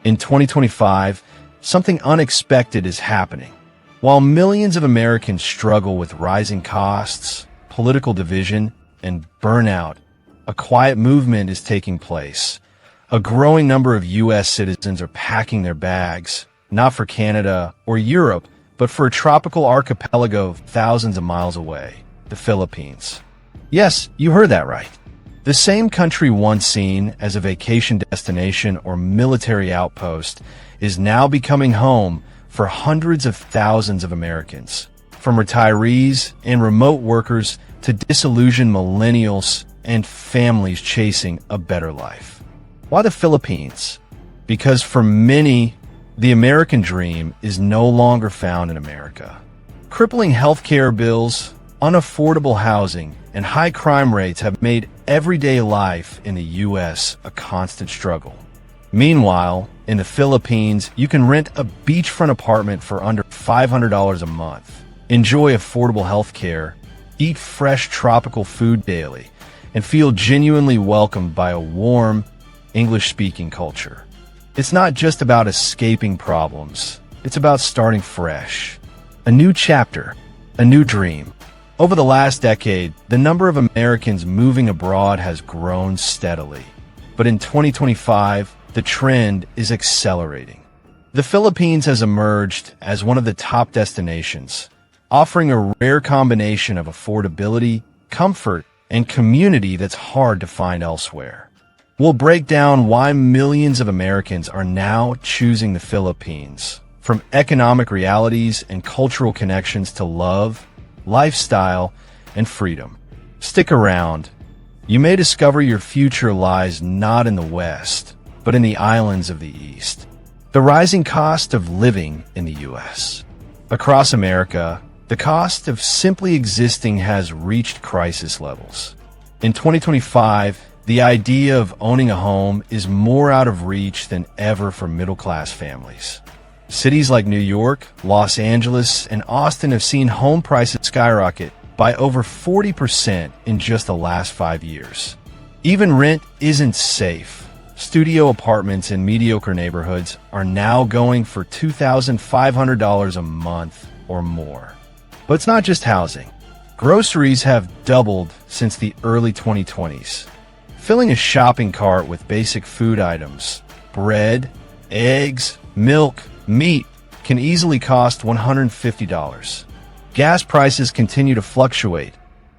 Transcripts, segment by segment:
In 2025, something unexpected is happening. While millions of Americans struggle with rising costs, political division, and burnout, a quiet movement is taking place. A growing number of U.S. citizens are packing their bags, not for Canada or Europe, but for a tropical archipelago thousands of miles away, the Philippines. Yes, you heard that right. The same country once seen as a vacation destination or military outpost is now becoming home for hundreds of thousands of Americans, from retirees and remote workers to disillusioned millennials and families chasing a better life. Why the Philippines? Because for many, the American dream is no longer found in America. Crippling healthcare bills, unaffordable housing, and high crime rates have made everyday life in the U.S. a constant struggle. Meanwhile, in the Philippines, you can rent a beachfront apartment for under $500 a month, enjoy affordable healthcare, eat fresh tropical food daily, and feel genuinely welcomed by a warm, English-speaking culture. It's not just about escaping problems. It's about starting fresh. A new chapter, a new dream. Over the last decade, the number of Americans moving abroad has grown steadily. But in 2025, the trend is accelerating. The Philippines has emerged as one of the top destinations, offering a rare combination of affordability, comfort, and community that's hard to find elsewhere. We'll break down why millions of Americans are now choosing the Philippines, from economic realities and cultural connections to love, lifestyle, and freedom. Stick around. You may discover your future lies not in the West, but in the islands of the East. The rising cost of living in the U.S. Across America, the cost of simply existing has reached crisis levels. In 2025, the idea of owning a home is more out of reach than ever for middle-class families. Cities like New York, Los Angeles, and Austin have seen home prices skyrocket by over 40% in just the last 5 years. Even rent isn't safe. Studio apartments in mediocre neighborhoods are now going for $2,500 a month or more. But it's not just housing. Groceries have doubled since the early 2020s. Filling a shopping cart with basic food items, bread, eggs, milk, meat, can easily cost $150. Gas prices continue to fluctuate,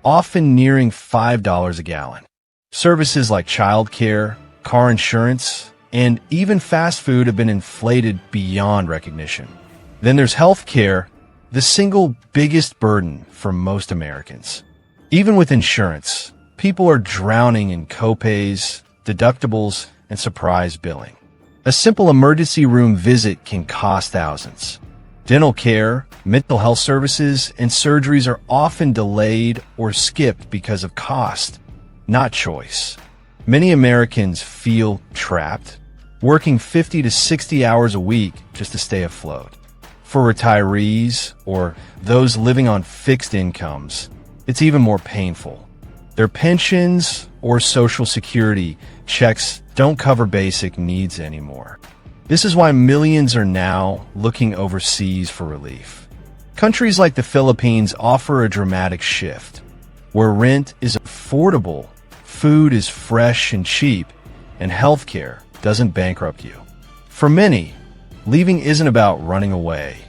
often nearing $5 a gallon. Services like childcare, car insurance, and even fast food have been inflated beyond recognition. Then there's healthcare, the single biggest burden for most Americans. Even with insurance, people are drowning in copays, deductibles, and surprise billing. A simple emergency room visit can cost thousands. Dental care, mental health services, and surgeries are often delayed or skipped because of cost, not choice. Many Americans feel trapped, working 50 to 60 hours a week just to stay afloat. For retirees or those living on fixed incomes, it's even more painful. Their pensions or Social Security checks don't cover basic needs anymore. This is why millions are now looking overseas for relief. Countries like the Philippines offer a dramatic shift, where rent is affordable, food is fresh and cheap, and healthcare doesn't bankrupt you. For many, leaving isn't about running away.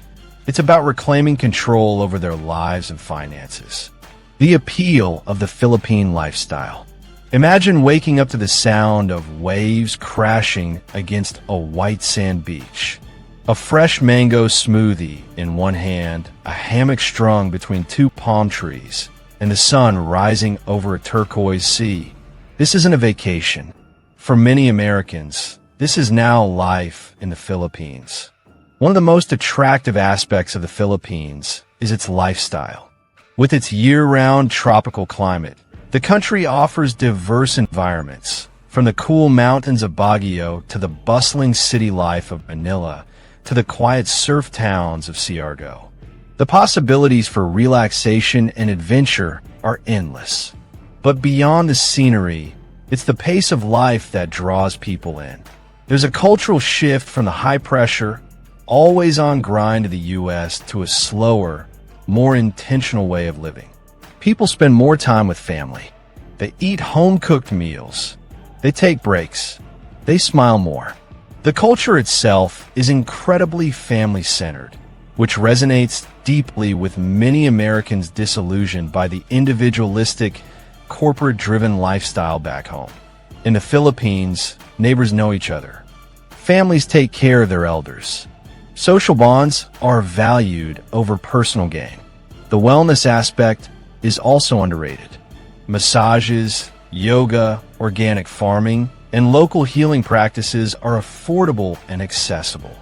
It's about reclaiming control over their lives and finances. The appeal of the Philippine lifestyle. Imagine waking up to the sound of waves crashing against a white sand beach. A fresh mango smoothie in one hand, a hammock strung between two palm trees, and the sun rising over a turquoise sea. This isn't a vacation. For many Americans, this is now life in the Philippines. One of the most attractive aspects of the Philippines is its lifestyle. With its year-round tropical climate, the country offers diverse environments, from the cool mountains of Baguio to the bustling city life of Manila to the quiet surf towns of Siargao. The possibilities for relaxation and adventure are endless. But beyond the scenery, it's the pace of life that draws people in. There's a cultural shift from the high-pressure, always-on grind of the U.S. to a slower, more intentional way of living. People spend more time with family. They eat home-cooked meals. They take breaks. They smile more. The culture itself is incredibly family-centered, which resonates deeply with many Americans disillusioned by the individualistic, corporate-driven lifestyle back home. In the Philippines, neighbors know each other. Families take care of their elders. Social bonds are valued over personal gain. The wellness aspect is also underrated. Massages, yoga, organic farming, and local healing practices are affordable and accessible.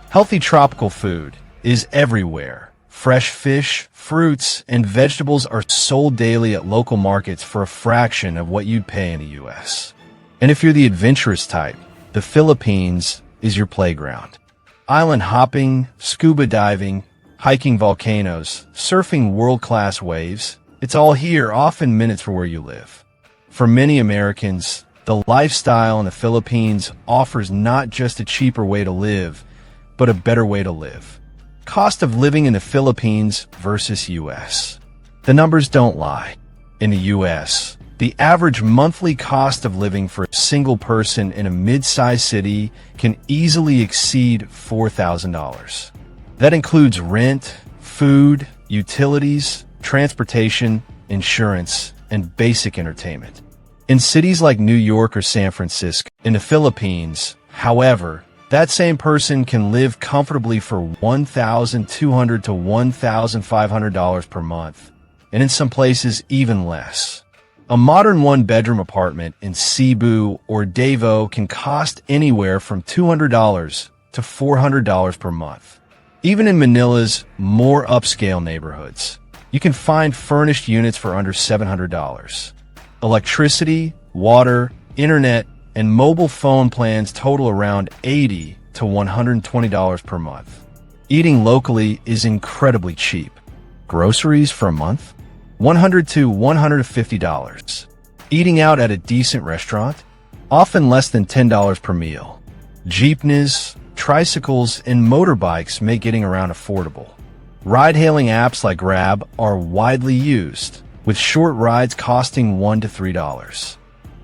Healthy tropical food is everywhere. Fresh fish, fruits, and vegetables are sold daily at local markets for a fraction of what you'd pay in the U.S. And if you're the adventurous type, the Philippines is your playground. Island hopping, scuba diving, hiking volcanoes, surfing world-class waves, it's all here, often minutes from where you live. For many Americans, the lifestyle in the Philippines offers not just a cheaper way to live, but a better way to live. Cost of living in the Philippines versus U.S. The numbers don't lie. In the U.S., the average monthly cost of living for a single person in a mid-sized city can easily exceed $4,000. That includes rent, food, utilities, transportation, insurance, and basic entertainment. In cities like New York or San Francisco, in the Philippines, however, that same person can live comfortably for $1,200 to $1,500 per month, and in some places even less. A modern one-bedroom apartment in Cebu or Davao can cost anywhere from $200 to $400 per month. Even in Manila's more upscale neighborhoods, you can find furnished units for under $700. Electricity, water, internet, and mobile phone plans total around $80 to $120 per month. Eating locally is incredibly cheap. Groceries for a month? $100 to $150. Eating out at a decent restaurant? Often less than $10 per meal. Jeepneys, tricycles, and motorbikes make getting around affordable. Ride-hailing apps like Grab are widely used, with short rides costing $1 to $3.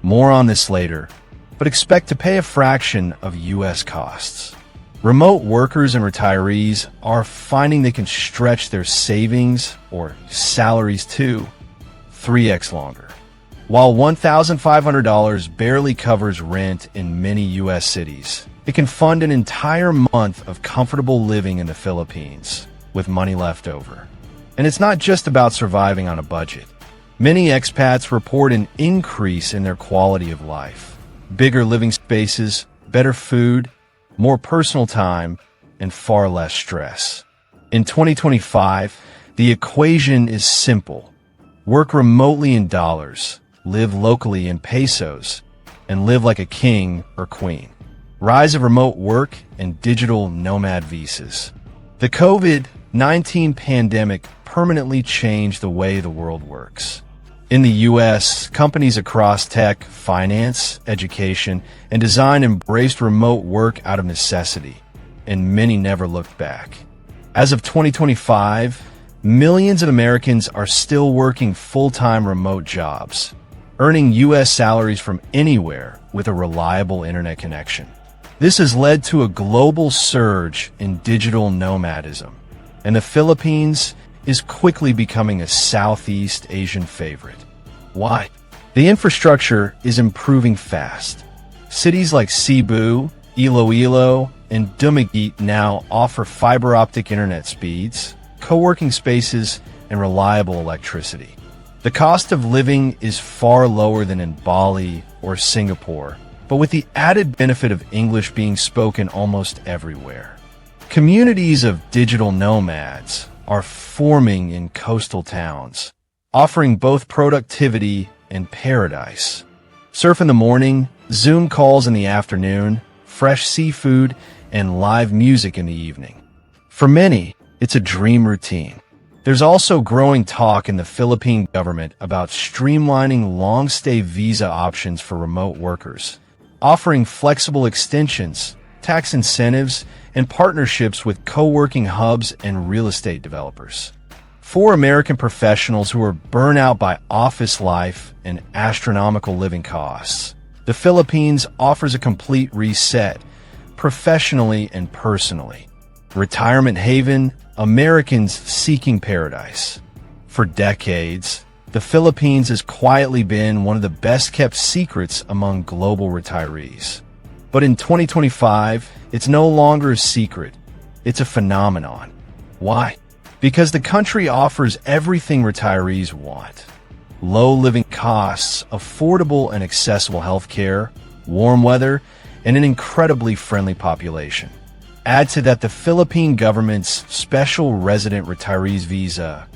More on this later, but expect to pay a fraction of U.S. costs. Remote workers and retirees are finding they can stretch their savings or salaries to 3x longer. While $1,500 barely covers rent in many U.S. cities, it can fund an entire month of comfortable living in the Philippines with money left over. And it's not just about surviving on a budget. Many expats report an increase in their quality of life. Bigger living spaces, better food, more personal time, and far less stress. In 2025, the equation is simple. Work remotely in dollars, live locally in pesos, and live like a king or queen. Rise of remote work and digital nomad visas. The COVID-19 pandemic permanently changed the way the world works. In the U.S., companies across tech, finance, education, and design embraced remote work out of necessity, and many never looked back. As of 2025, millions of Americans are still working full-time remote jobs, earning U.S. salaries from anywhere with a reliable internet connection. This has led to a global surge in digital nomadism, and the Philippines is quickly becoming a Southeast Asian favorite. Why? The infrastructure is improving fast. Cities like Cebu, Iloilo, and Dumaguete now offer fiber optic internet speeds, co-working spaces, and reliable electricity. The cost of living is far lower than in Bali or Singapore, but with the added benefit of English being spoken almost everywhere. Communities of digital nomads are forming in coastal towns, offering both productivity and paradise. Surf in the morning, Zoom calls in the afternoon, fresh seafood, and live music in the evening. For many, it's a dream routine. There's also growing talk in the Philippine government about streamlining long-stay visa options for remote workers, offering flexible extensions, tax incentives, and partnerships with co-working hubs and real estate developers. For American professionals who are burnt out by office life and astronomical living costs, the Philippines offers a complete reset, professionally and personally. Retirement haven, Americans seeking paradise. For decades, the Philippines has quietly been one of the best-kept secrets among global retirees. But in 2025, it's no longer a secret. It's a phenomenon. Why? Because the country offers everything retirees want. Low living costs, affordable and accessible healthcare, warm weather, and an incredibly friendly population. Add to that the Philippine government's Special Resident Retirees Visa,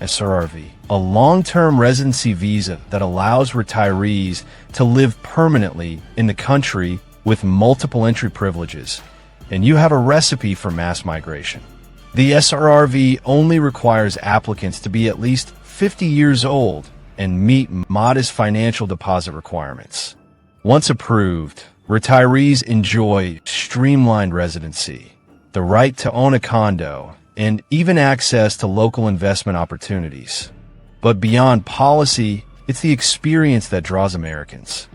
SRRV, a long-term residency visa that allows retirees to live permanently in the country with multiple entry privileges, and you have a recipe for mass migration. The SRRV only requires applicants to be at least 50 years old and meet modest financial deposit requirements. Once approved, retirees enjoy streamlined residency, the right to own a condo, and even access to local investment opportunities. But beyond policy, it's the experience that draws Americans.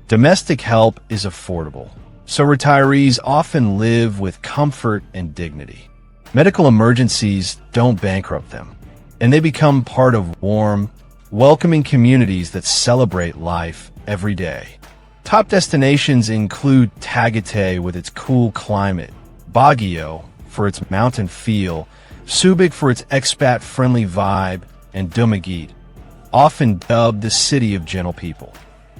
Domestic help is affordable, so retirees often live with comfort and dignity. Medical emergencies don't bankrupt them, and they become part of warm, welcoming communities that celebrate life every day. Top destinations include Tagaytay with its cool climate, Baguio for its mountain feel, Subic for its expat-friendly vibe, and Dumaguete, often dubbed the city of gentle people.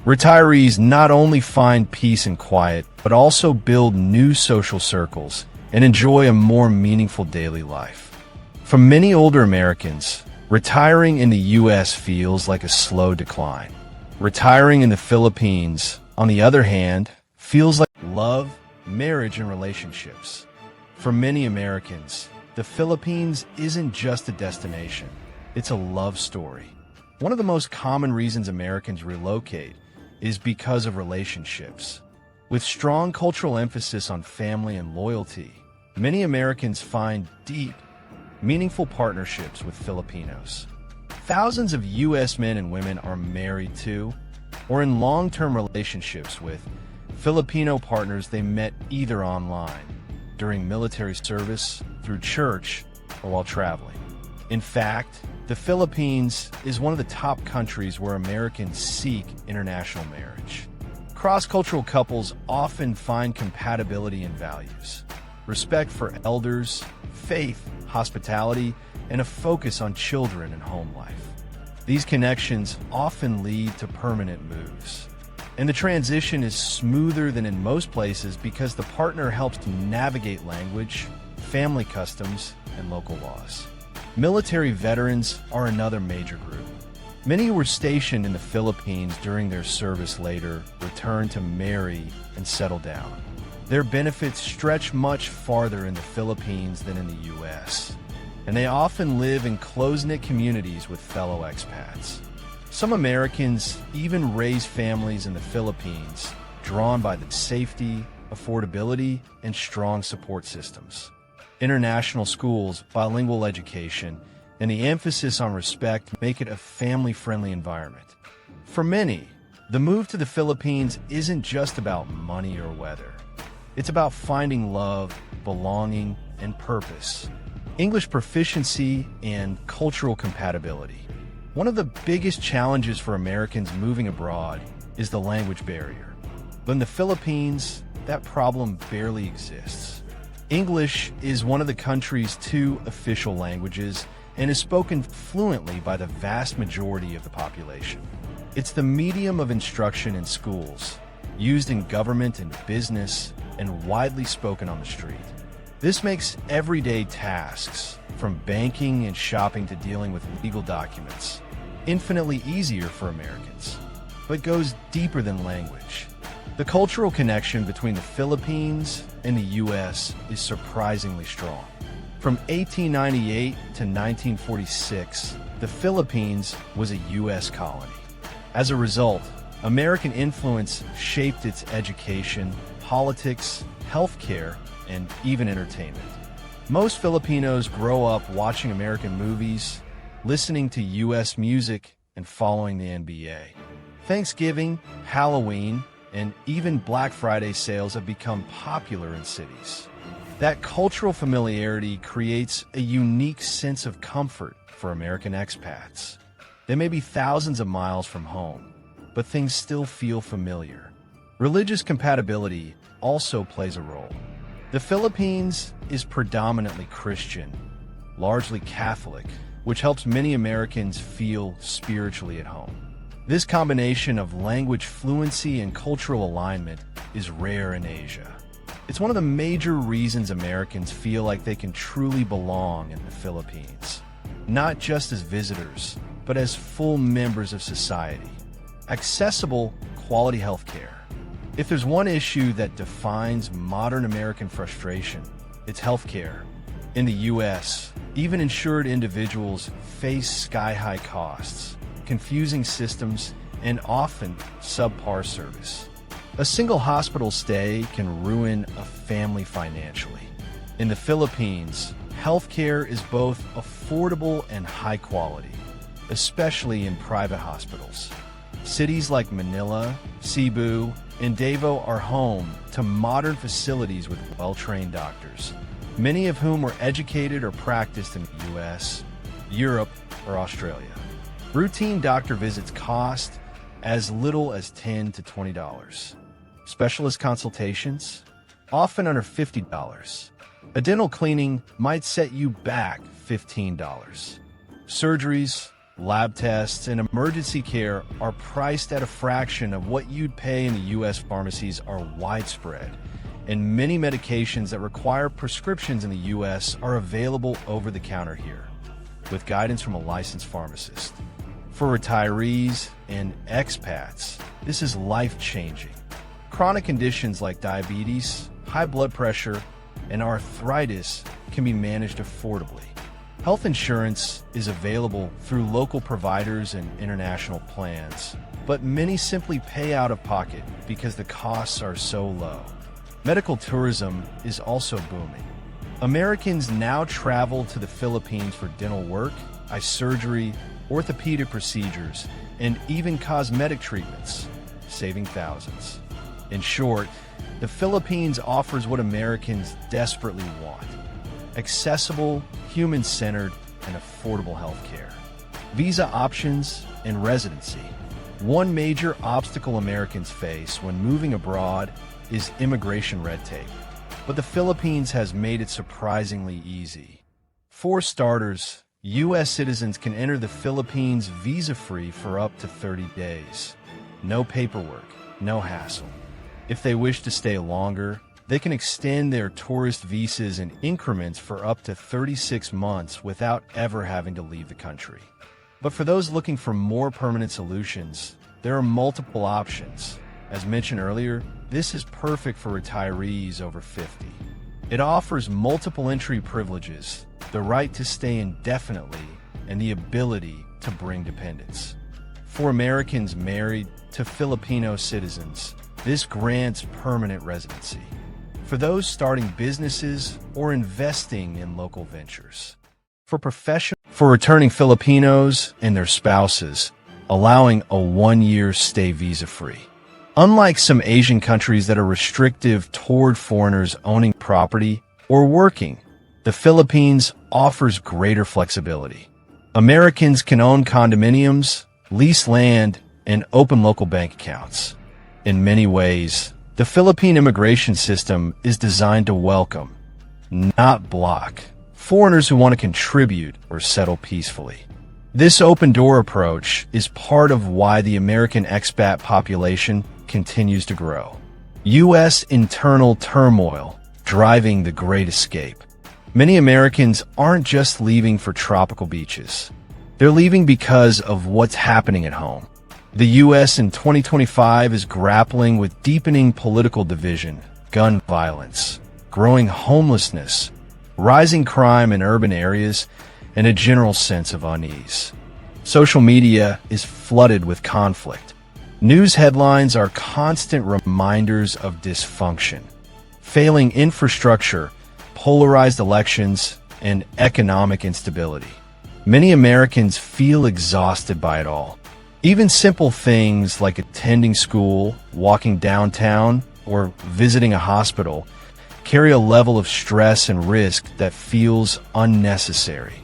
Retirees not only find peace and quiet, but also build new social circles and enjoy a more meaningful daily life. For many older Americans, retiring in the U.S. feels like a slow decline. Retiring in the Philippines, on the other hand, feels like love, marriage, and relationships. For many Americans, the Philippines isn't just a destination, it's a love story. One of the most common reasons Americans relocate is because of relationships. With strong cultural emphasis on family and loyalty, many Americans find deep, meaningful partnerships with Filipinos. Thousands of U.S. men and women are married to or in long-term relationships with Filipino partners they met either online, during military service, through church, or while traveling. In fact, the Philippines is one of the top countries where Americans seek international marriage. Cross-cultural couples often find compatibility in values, respect for elders, faith, hospitality, and a focus on children and home life. These connections often lead to permanent moves, and the transition is smoother than in most places because the partner helps to navigate language, family customs, and local laws. Military veterans are another major group. Many who were stationed in the Philippines during their service later return to marry and settle down. Their benefits stretch much farther in the Philippines than in the U.S., and they often live in close-knit communities with fellow expats. Some Americans even raise families in the Philippines, drawn by the safety, affordability, and strong support systems. International schools, bilingual education, and the emphasis on respect make it a family-friendly environment. For many, the move to the Philippines isn't just about money or weather. It's about finding love, belonging, and purpose, English proficiency, and cultural compatibility. One of the biggest challenges for Americans moving abroad is the language barrier. But in the Philippines, that problem barely exists. English is one of the country's 2 official languages and is spoken fluently by the vast majority of the population. It's the medium of instruction in schools, used in government and business, and widely spoken on the street. This makes everyday tasks, from banking and shopping to dealing with legal documents, infinitely easier for Americans, but goes deeper than language. The cultural connection between the Philippines and the U.S. is surprisingly strong. From 1898 to 1946, the Philippines was a U.S. colony. As a result, American influence shaped its education, politics, healthcare, and even entertainment. Most Filipinos grow up watching American movies, listening to U.S. music, and following the NBA. Thanksgiving, Halloween, and even Black Friday sales have become popular in cities. That cultural familiarity creates a unique sense of comfort for American expats. They may be thousands of miles from home, but things still feel familiar. Religious compatibility also plays a role. The Philippines is predominantly Christian, largely Catholic, which helps many Americans feel spiritually at home. This combination of language fluency and cultural alignment is rare in Asia. It's one of the major reasons Americans feel like they can truly belong in the Philippines, not just as visitors, but as full members of society. Accessible, quality healthcare. If there's one issue that defines modern American frustration, it's healthcare. In the U.S., even insured individuals face sky-high costs, confusing systems, and often subpar service. A single hospital stay can ruin a family financially. In the Philippines, healthcare is both affordable and high quality, especially in private hospitals. Cities like Manila, Cebu, and Davao are home to modern facilities with well-trained doctors, many of whom were educated or practiced in the U.S., Europe, or Australia. Routine doctor visits cost as little as $10 to $20. Specialist consultations, often under $50. A dental cleaning might set you back $15. Surgeries, lab tests, and emergency care are priced at a fraction of what you'd pay in the U.S. Pharmacies are widespread, and many medications that require prescriptions in the U.S. are available over the counter here, with guidance from a licensed pharmacist. For retirees and expats, this is life-changing. Chronic conditions like diabetes, high blood pressure, and arthritis can be managed affordably. Health insurance is available through local providers and international plans, but many simply pay out of pocket because the costs are so low. Medical tourism is also booming. Americans now travel to the Philippines for dental work, eye surgery, orthopedic procedures, and even cosmetic treatments, saving thousands. In short, the Philippines offers what Americans desperately want: accessible, human-centered, and affordable healthcare. Visa options and residency. One major obstacle Americans face when moving abroad is immigration red tape, but the Philippines has made it surprisingly easy. For starters, U.S. citizens can enter the Philippines visa-free for up to 30 days. No paperwork, no hassle. If they wish to stay longer, they can extend their tourist visas in increments for up to 36 months without ever having to leave the country. But for those looking for more permanent solutions, there are multiple options. As mentioned earlier, this is perfect for retirees over 50. It offers multiple entry privileges, the right to stay indefinitely, and the ability to bring dependents. For Americans married to Filipino citizens, this grants permanent residency. For those starting businesses or investing in local ventures. For returning Filipinos and their spouses, allowing a 1-year stay visa-free. Unlike some Asian countries that are restrictive toward foreigners owning property or working, the Philippines offers greater flexibility. Americans can own condominiums, lease land, and open local bank accounts. In many ways, the Philippine immigration system is designed to welcome, not block, foreigners who want to contribute or settle peacefully. This open-door approach is part of why the American expat population continues to grow. U.S. internal turmoil driving the Great Escape. Many Americans aren't just leaving for tropical beaches. They're leaving because of what's happening at home. The U.S. in 2025 is grappling with deepening political division, gun violence, growing homelessness, rising crime in urban areas, and a general sense of unease. Social media is flooded with conflict. News headlines are constant reminders of dysfunction, failing infrastructure, polarized elections, and economic instability. Many Americans feel exhausted by it all. Even simple things like attending school, walking downtown, or visiting a hospital carry a level of stress and risk that feels unnecessary.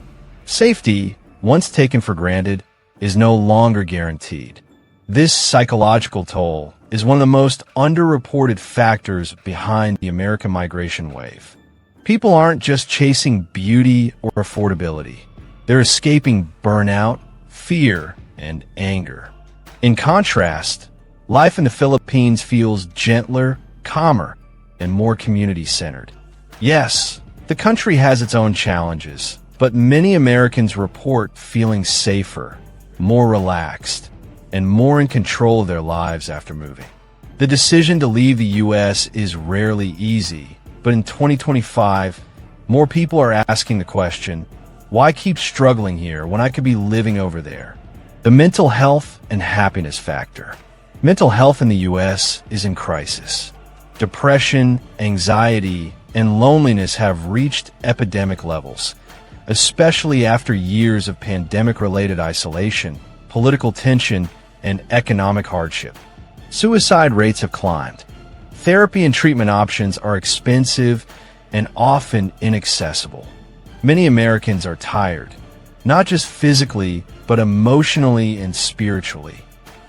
Safety, once taken for granted, is no longer guaranteed. This psychological toll is one of the most underreported factors behind the American migration wave. People aren't just chasing beauty or affordability. They're escaping burnout, fear, and anger. In contrast, life in the Philippines feels gentler, calmer, and more community-centered. Yes, the country has its own challenges, but many Americans report feeling safer, more relaxed, and more in control of their lives after moving. The decision to leave the U.S. is rarely easy, but in 2025, more people are asking the question, why keep struggling here when I could be living over there? The mental health and happiness factor. Mental health in the U.S. is in crisis. Depression, anxiety, and loneliness have reached epidemic levels, especially after years of pandemic-related isolation, political tension, and economic hardship. Suicide rates have climbed. Therapy and treatment options are expensive and often inaccessible. Many Americans are tired, not just physically, but emotionally and spiritually.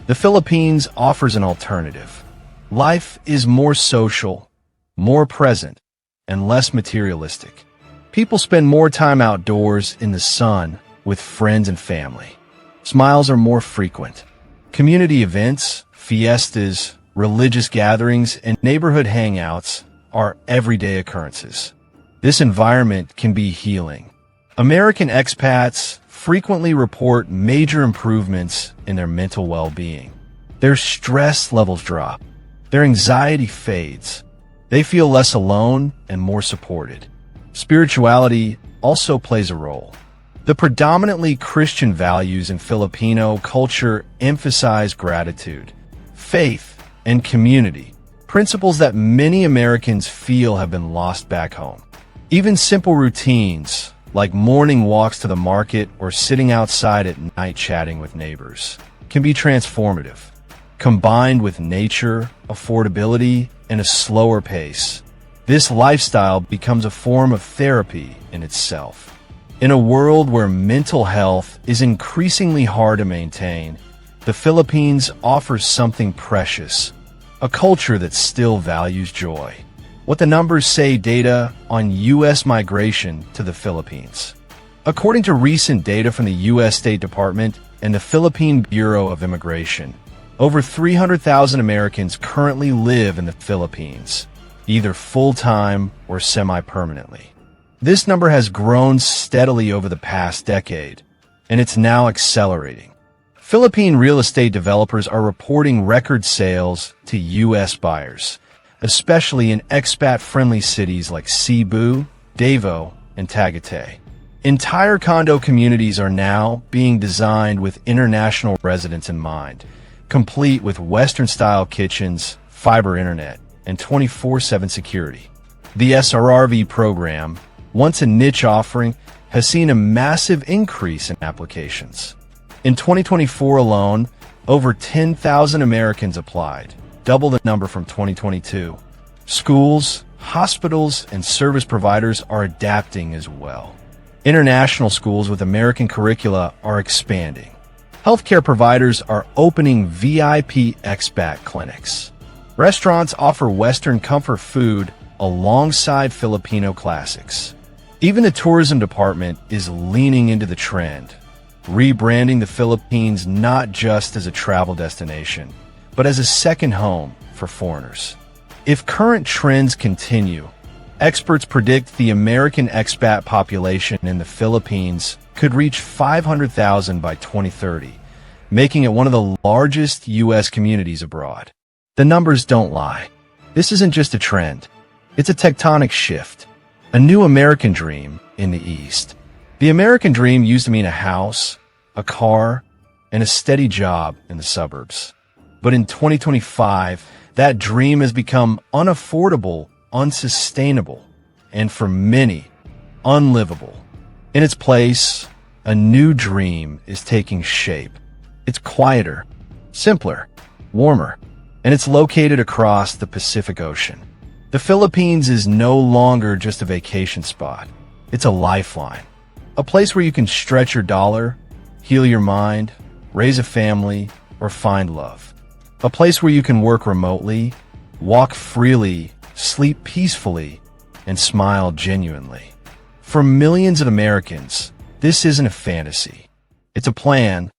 The Philippines offers an alternative. Life is more social, more present, and less materialistic. People spend more time outdoors in the sun with friends and family. Smiles are more frequent. Community events, fiestas, religious gatherings, and neighborhood hangouts are everyday occurrences. This environment can be healing. American expats frequently report major improvements in their mental well-being. Their stress levels drop. Their anxiety fades. They feel less alone and more supported. Spirituality also plays a role. The predominantly Christian values in Filipino culture emphasize gratitude, faith, and community, principles that many Americans feel have been lost back home. Even simple routines, like morning walks to the market or sitting outside at night chatting with neighbors, can be transformative. Combined with nature, affordability, and a slower pace, this lifestyle becomes a form of therapy in itself. In a world where mental health is increasingly hard to maintain, the Philippines offers something precious, a culture that still values joy. What the numbers say data on U.S. migration to the Philippines. According to recent data from the U.S. State Department and the Philippine Bureau of Immigration, over 300,000 Americans currently live in the Philippines, either full-time or semi-permanently. This number has grown steadily over the past decade, and it's now accelerating. Philippine real estate developers are reporting record sales to U.S. buyers, especially in expat-friendly cities like Cebu, Davao, and Tagaytay. Entire condo communities are now being designed with international residents in mind, complete with Western-style kitchens, fiber internet, and 24/7 security. The SRRV program, once a niche offering, has seen a massive increase in applications. In 2024 alone, over 10,000 Americans applied, double the number from 2022. Schools, hospitals, and service providers are adapting as well. International schools with American curricula are expanding. Healthcare providers are opening VIP expat clinics. Restaurants offer Western comfort food alongside Filipino classics. Even the tourism department is leaning into the trend, rebranding the Philippines not just as a travel destination, but as a second home for foreigners. If current trends continue, experts predict the American expat population in the Philippines could reach 500,000 by 2030, making it one of the largest U.S. communities abroad. The numbers don't lie. This isn't just a trend. It's a tectonic shift, a new American dream in the East. The American dream used to mean a house, a car, and a steady job in the suburbs. But in 2025, that dream has become unaffordable, unsustainable, and for many, unlivable. In its place, a new dream is taking shape. It's quieter, simpler, warmer, and it's located across the Pacific Ocean. The Philippines is no longer just a vacation spot. It's a lifeline. A place where you can stretch your dollar, heal your mind, raise a family, or find love. A place where you can work remotely, walk freely, sleep peacefully, and smile genuinely. For millions of Americans, this isn't a fantasy. It's a plan,